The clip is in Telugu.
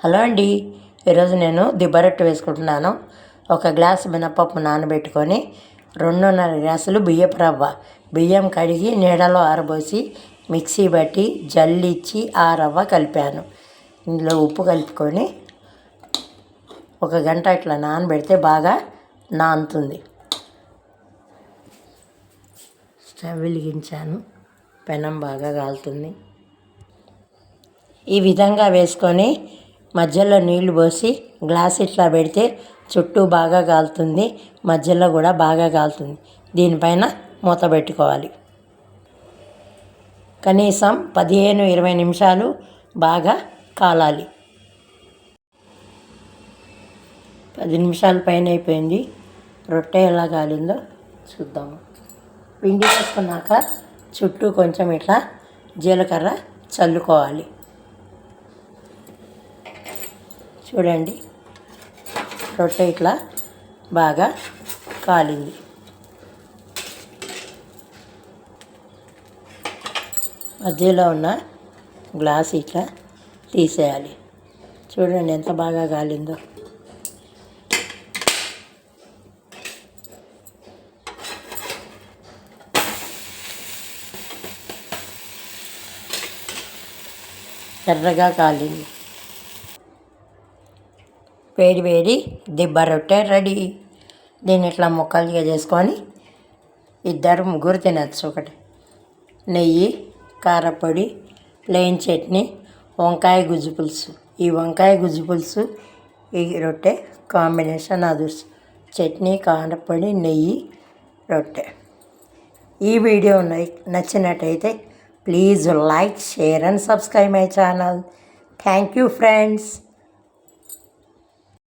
హలో అండి. ఈరోజు నేను దిబ్బరొట్టె వేసుకుంటున్నాను. ఒక గ్లాసు మినపప్పు నానబెట్టుకొని 2.5 గ్లాసులు బియ్యపు రవ్వ, బియ్యం కడిగి నీడలో ఆరబోసి మిక్సీ బట్టి జల్లిచ్చి ఆ రవ్వ కలిపాను. ఇందులో ఉప్పు కలుపుకొని 1 గంట ఇట్లా నానబెడితే బాగా నానుతుంది. స్టవ్ వెలిగించాను, పెనం బాగా కాలుతుంది. ఈ విధంగా వేసుకొని మధ్యలో నీళ్లు పోసి గ్లాస్ ఇట్లా పెడితే చుట్టూ బాగా కాలుతుంది, మధ్యలో కూడా బాగా కాలుతుంది. దీనిపైన మూత పెట్టుకోవాలి. కనీసం 15-20 నిమిషాలు బాగా కాలాలి. 10 నిమిషాల పైన అయిపోయింది. రొట్టె ఎలా కాలిందో చూద్దాము. పిండి వేసుకున్నాక చుట్టూ కొంచెం ఇట్లా జీలకర్ర చల్లుకోవాలి. చూడండి, రొట్టె ఇట్లా బాగా కాలింది. మధ్యలో ఉన్న గ్లాస్ ఇట్లా తీసేయాలి. చూడండి ఎంత బాగా కాలిందో. ఎర్రగా కాలింది. వేడి వేడి దిబ్బ రొట్టె రెడీ. దీన్ని ఇట్లా ముక్కలుగా చేసుకొని 2-3 తినచ్చు. ఒకటి నెయ్యి, కారపొడి, ప్లెయిన్ చట్నీ, వంకాయ గుజ్జు పులుసు. ఈ వంకాయ గుజ్జు పులుసు ఈ రొట్టె కాంబినేషన్ అదుర్స్. చట్నీ, కారపొడి, నెయ్యి, రొట్టె. ఈ వీడియో నచ్చినట్టయితే please like, share and subscribe my channel. Thank you friends.